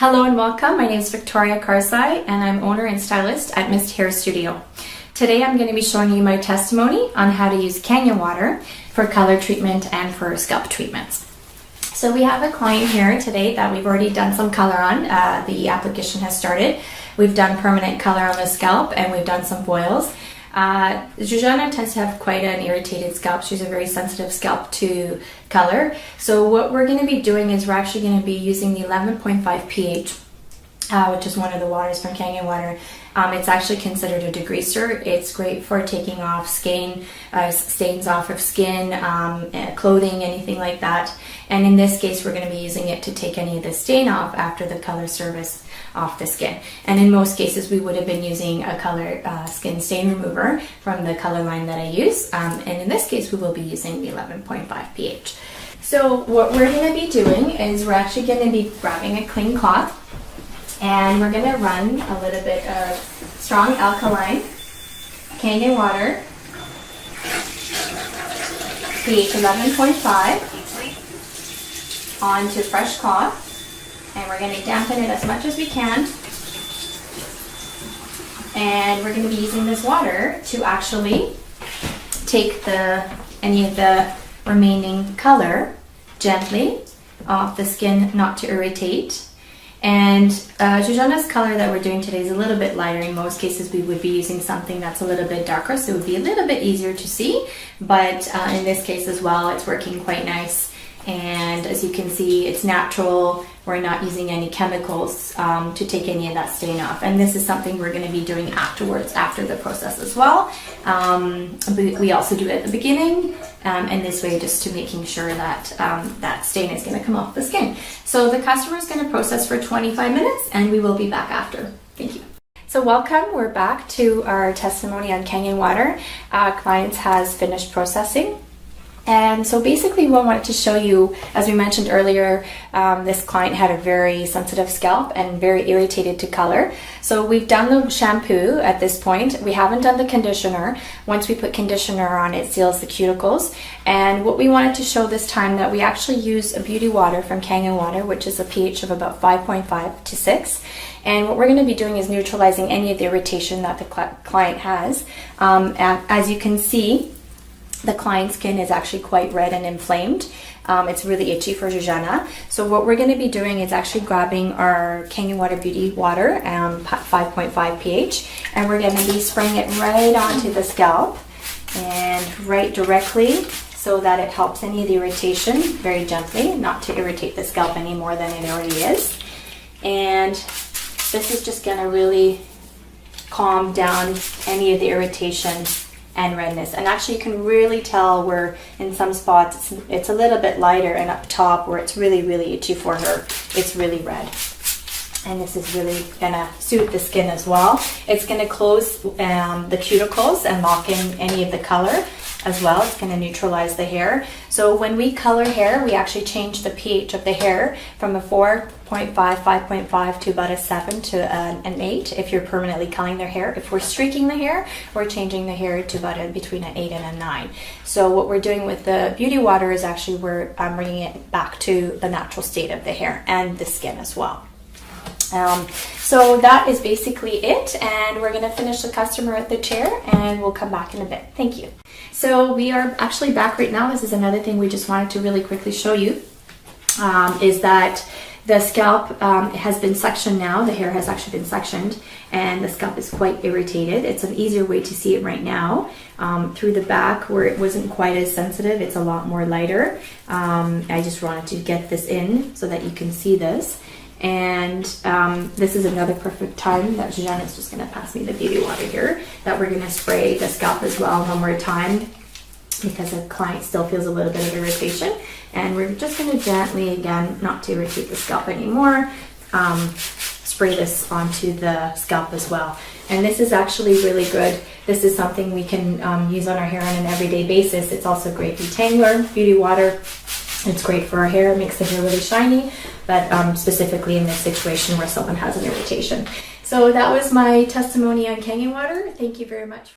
Hello and welcome. My name is Victoria Karsai and I'm owner and stylist at Mist Hair Studio. Today I'm going to be showing you my testimony on how to use Kangen water for color treatment and for scalp treatments. So we have a client here today that we've already done some color on. The application has started. We've done permanent color on the scalp and we've done some boils. Zsuzsanna tends to have quite an irritated scalp. She's a very sensitive scalp to color. So what we're going to be doing is we're actually going to be using the 11.5 pH, which is one of the waters from Kangen water. It's actually considered a degreaser. It's great for taking off skin, stains off of skin, clothing, anything like that. And in this case, we're going to be using it to take any of the stain off after the color service off the skin. And in most cases, we would have been using a color skin stain remover from the color line that I use. And in this case, we will be using the 11.5 pH. So what we're going to be doing is we're actually going to be grabbing a clean cloth. And we're going to run a little bit of strong alkaline Kangen water, pH 11.5, onto fresh cloth. And we're going to dampen it as much as we can. And we're going to be using this water to actually take any of the remaining color gently off the skin, not to irritate. And Zsuzsanna's color that we're doing today is a little bit lighter. In most cases, we would be using something that's a little bit darker, so it would be a little bit easier to see. But in this case as well, it's working quite nice. And as you can see, it's natural. We're not using any chemicals to take any of that stain off. And this is something we're going to be doing afterwards, after the process as well. We also do it at the beginning, and this way just to making sure that that stain is going to come off the skin. So the customer is going to process for 25 minutes and we will be back after. Thank you. So welcome, we're back to our testimony on Kangen water. Client has finished processing. And so basically what I wanted to show you, as we mentioned earlier, this client had a very sensitive scalp and very irritated to color. So we've done the shampoo at this point. We haven't done the conditioner. Once we put conditioner on, it seals the cuticles. And what we wanted to show this time, that we actually use a beauty water from Kangen water, which is a pH of about 5.5 to 6. And what we're going to be doing is neutralizing any of the irritation that the client has. As you can see, the client's skin is actually quite red and inflamed. It's really itchy for Zsuzsanna. So what we're going to be doing is actually grabbing our Kangen water beauty water, 5.5 pH, and we're going to be spraying it right onto the scalp and right directly, so that it helps any of the irritation very gently, not to irritate the scalp any more than it already is. And this is just going to really calm down any of the irritation and redness. And actually you can really tell where in some spots it's a little bit lighter, and up top where it's really itchy for her, it's really red. And this is really gonna suit the skin as well. It's gonna close the cuticles and lock in any of the color as well. It's going to neutralize the hair. So when we color hair, we actually change the pH of the hair from a 4.5, 5.5 to about a 7 to an 8 if you're permanently coloring their hair. If we're streaking the hair, we're changing the hair to about between an 8 and a 9. So what we're doing with the beauty water is actually we're bringing it back to the natural state of the hair and the skin as well. So that is basically it, and we're going to finish the customer at the chair and we'll come back in a bit. Thank you. So we are actually back right now. This is another thing we just wanted to really quickly show you, is that the scalp has been sectioned now. The hair has actually been sectioned and the scalp is quite irritated. It's an easier way to see it right now. Through the back where it wasn't quite as sensitive, it's a lot more lighter. I just wanted to get this in so that you can see this. And this is another perfect time that Zsuzsanna is just going to pass me the beauty water here, that we're going to spray the scalp as well one more time, because the client still feels a little bit of irritation. And we're just going to gently, again, not to irritate the scalp anymore, spray this onto the scalp as well. And this is actually really good. This is something we can use on our hair on an everyday basis. It's also a great detangler, beauty water. It's great for our hair. It makes the hair really shiny, but specifically in this situation where someone has an irritation. So that was my testimony on Kangen water. Thank you very much.